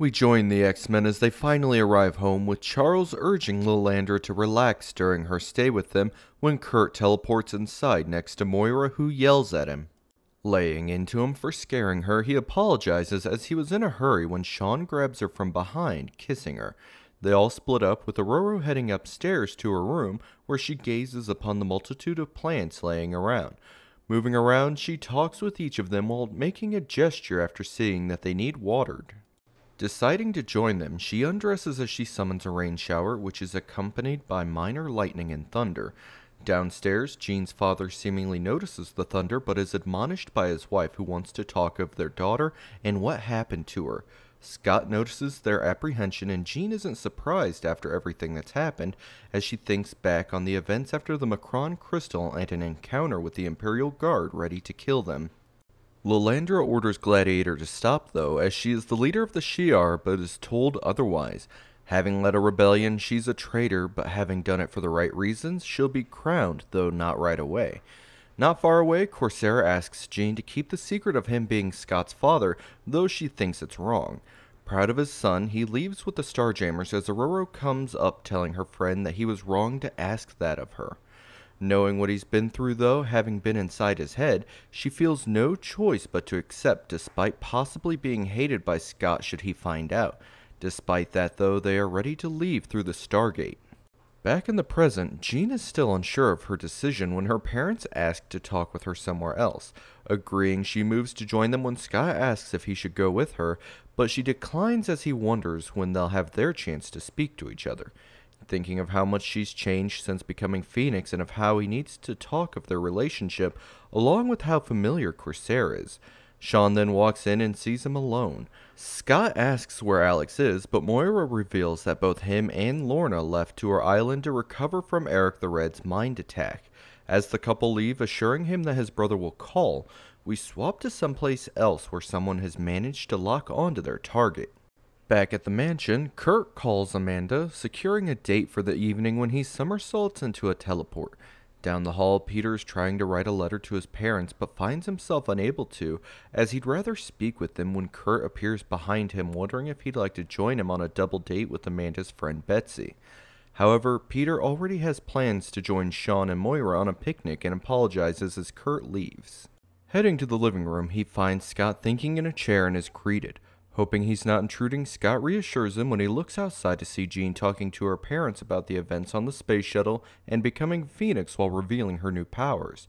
We join the X-Men as they finally arrive home, with Charles urging Lilandra to relax during her stay with them when Kurt teleports inside next to Moira, who yells at him. Laying into him for scaring her, he apologizes as he was in a hurry when Sean grabs her from behind, kissing her. They all split up, with Aurora heading upstairs to her room where she gazes upon the multitude of plants laying around. Moving around, she talks with each of them while making a gesture after seeing that they need watered. Deciding to join them, she undresses as she summons a rain shower, which is accompanied by minor lightning and thunder. Downstairs, Jean's father seemingly notices the thunder but is admonished by his wife, who wants to talk of their daughter and what happened to her. Scott notices their apprehension, and Jean isn't surprised after everything that's happened, as she thinks back on the events after the Macron crystal and an encounter with the Imperial Guard ready to kill them. Lilandra orders Gladiator to stop, though, as she is the leader of the Shi'ar but is told otherwise. Having led a rebellion, she's a traitor, but having done it for the right reasons, she'll be crowned, though not right away. Not far away, Corsair asks Jean to keep the secret of him being Scott's father, though she thinks it's wrong. Proud of his son, he leaves with the Starjammers as Aurora comes up telling her friend that he was wrong to ask that of her. Knowing what he's been through, though, having been inside his head, she feels no choice but to accept, despite possibly being hated by Scott should he find out. Despite that, though, they are ready to leave through the Stargate. Back in the present, Jean is still unsure of her decision when her parents ask to talk with her somewhere else. Agreeing, she moves to join them when Scott asks if he should go with her, but she declines as he wonders when they'll have their chance to speak to each other. Thinking of how much she's changed since becoming Phoenix and of how he needs to talk of their relationship, along with how familiar Corsair is. Sean then walks in and sees him alone. Scott asks where Alex is, but Moira reveals that both him and Lorna left to her island to recover from Eric the Red's mind attack. As the couple leave, assuring him that his brother will call, we swap to someplace else where someone has managed to lock onto their target. Back at the mansion, Kurt calls Amanda, securing a date for the evening when he somersaults into a teleport. Down the hall, Peter is trying to write a letter to his parents but finds himself unable to, as he'd rather speak with them when Kurt appears behind him, wondering if he'd like to join him on a double date with Amanda's friend Betsy. However, Peter already has plans to join Sean and Moira on a picnic and apologizes as Kurt leaves. Heading to the living room, he finds Scott thinking in a chair and is greeted. Hoping he's not intruding, Scott reassures him when he looks outside to see Jean talking to her parents about the events on the space shuttle and becoming Phoenix while revealing her new powers.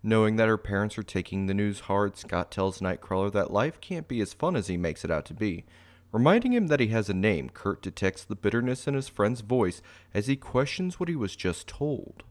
Knowing that her parents are taking the news hard, Scott tells Nightcrawler that life can't be as fun as he makes it out to be. Reminding him that he has a name, Kurt detects the bitterness in his friend's voice as he questions what he was just told.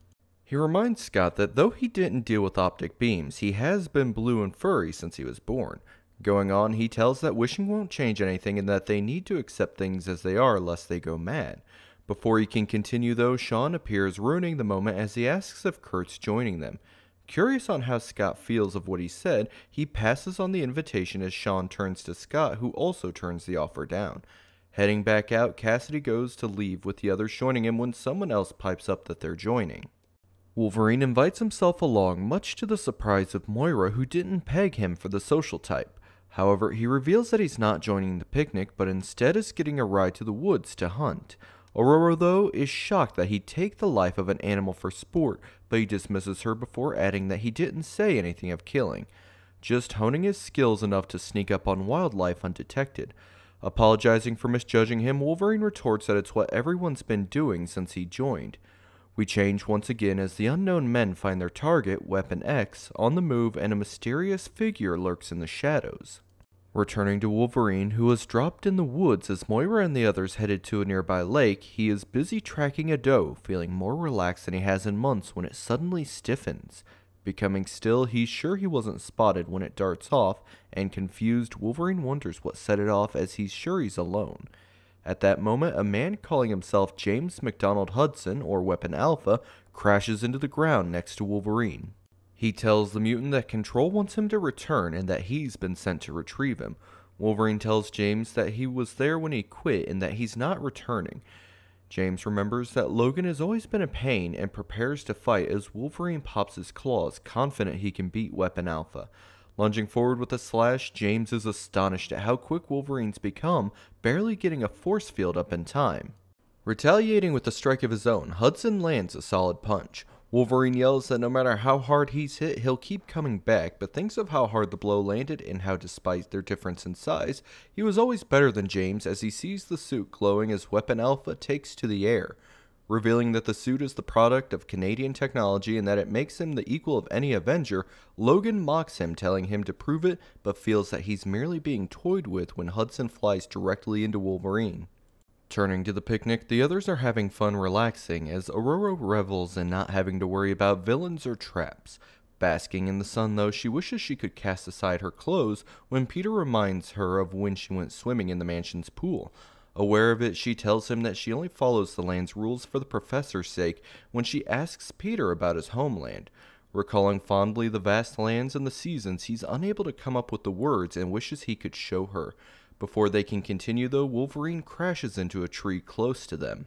He reminds Scott that though he didn't deal with optic beams, he has been blue and furry since he was born. Going on, he tells that wishing won't change anything and that they need to accept things as they are lest they go mad. Before he can continue, though, Sean appears, ruining the moment as he asks if Kurt's joining them. Curious on how Scott feels of what he said, he passes on the invitation as Sean turns to Scott, who also turns the offer down. Heading back out, Cassidy goes to leave with the others joining him when someone else pipes up that they're joining. Wolverine invites himself along, much to the surprise of Moira, who didn't peg him for the social type. However, he reveals that he's not joining the picnic, but instead is getting a ride to the woods to hunt. Aurora, though, is shocked that he'd take the life of an animal for sport, but he dismisses her before adding that he didn't say anything of killing, just honing his skills enough to sneak up on wildlife undetected. Apologizing for misjudging him, Wolverine retorts that it's what everyone's been doing since he joined. We change once again as the unknown men find their target, Weapon X, on the move and a mysterious figure lurks in the shadows. Returning to Wolverine, who was dropped in the woods as Moira and the others headed to a nearby lake, he is busy tracking a doe, feeling more relaxed than he has in months when it suddenly stiffens. Becoming still, he's sure he wasn't spotted when it darts off, and confused, Wolverine wonders what set it off as he's sure he's alone. At that moment, a man calling himself James McDonald Hudson, or Weapon Alpha, crashes into the ground next to Wolverine. He tells the mutant that Control wants him to return and that he's been sent to retrieve him. Wolverine tells James that he was there when he quit and that he's not returning. James remembers that Logan has always been a pain and prepares to fight as Wolverine pops his claws, confident he can beat Weapon Alpha. Lunging forward with a slash, James is astonished at how quick Wolverine's become, barely getting a force field up in time. Retaliating with a strike of his own, Hudson lands a solid punch. Wolverine yells that no matter how hard he's hit, he'll keep coming back, but thinks of how hard the blow landed and how despite their difference in size, he was always better than James as he sees the suit glowing as Weapon Alpha takes to the air. Revealing that the suit is the product of Canadian technology and that it makes him the equal of any Avenger, Logan mocks him, telling him to prove it, but feels that he's merely being toyed with when Hudson flies directly into Wolverine. Turning to the picnic, the others are having fun relaxing as Aurora revels in not having to worry about villains or traps. Basking in the sun though, she wishes she could cast aside her clothes when Peter reminds her of when she went swimming in the mansion's pool. Aware of it, she tells him that she only follows the land's rules for the professor's sake when she asks Peter about his homeland. Recalling fondly the vast lands and the seasons, he's unable to come up with the words and wishes he could show her. Before they can continue though, Wolverine crashes into a tree close to them.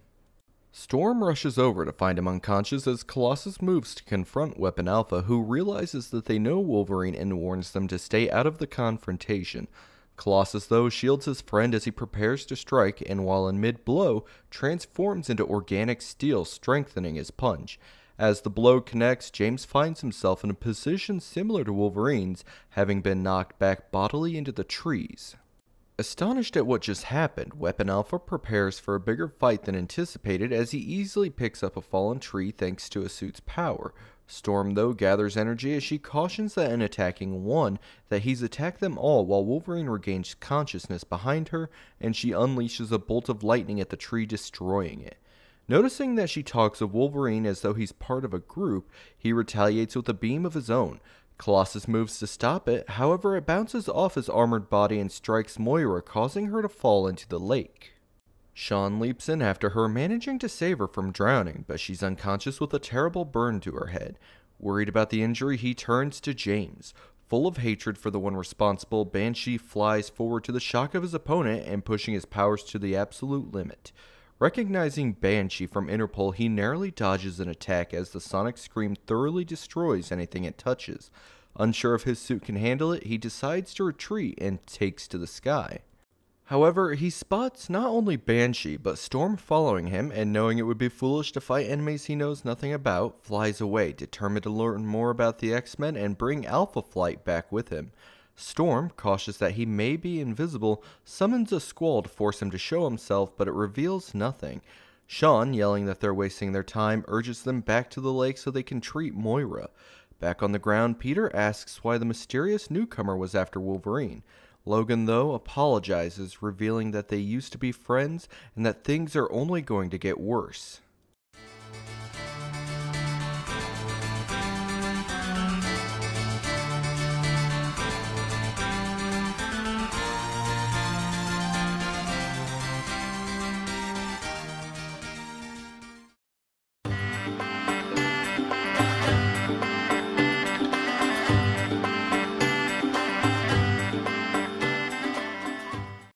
Storm rushes over to find him unconscious as Colossus moves to confront Weapon Alpha, who realizes that they know Wolverine and warns them to stay out of the confrontation. Colossus, though, shields his friend as he prepares to strike, and while in mid-blow, transforms into organic steel, strengthening his punch. As the blow connects, James finds himself in a position similar to Wolverine's, having been knocked back bodily into the trees. Astonished at what just happened, Weapon Alpha prepares for a bigger fight than anticipated as he easily picks up a fallen tree thanks to a suit's power. Storm, though, gathers energy as she cautions that in attacking one, that he's attacked them all while Wolverine regains consciousness behind her, and she unleashes a bolt of lightning at the tree, destroying it. Noticing that she talks of Wolverine as though he's part of a group, he retaliates with a beam of his own. Colossus moves to stop it, however it bounces off his armored body and strikes Moira, causing her to fall into the lake. Sean leaps in after her, managing to save her from drowning, but she's unconscious with a terrible burn to her head. Worried about the injury, he turns to James. Full of hatred for the one responsible, Banshee flies forward to the shock of his opponent and pushing his powers to the absolute limit. Recognizing Banshee from Interpol, he narrowly dodges an attack as the sonic scream thoroughly destroys anything it touches. Unsure if his suit can handle it, he decides to retreat and takes to the sky. However, he spots not only Banshee, but Storm following him, and knowing it would be foolish to fight enemies he knows nothing about, flies away, determined to learn more about the X-Men and bring Alpha Flight back with him. Storm, cautious that he may be invisible, summons a squall to force him to show himself, but it reveals nothing. Sean, yelling that they're wasting their time, urges them back to the lake so they can treat Moira. Back on the ground, Peter asks why the mysterious newcomer was after Wolverine. Logan, though, apologizes, revealing that they used to be friends and that things are only going to get worse.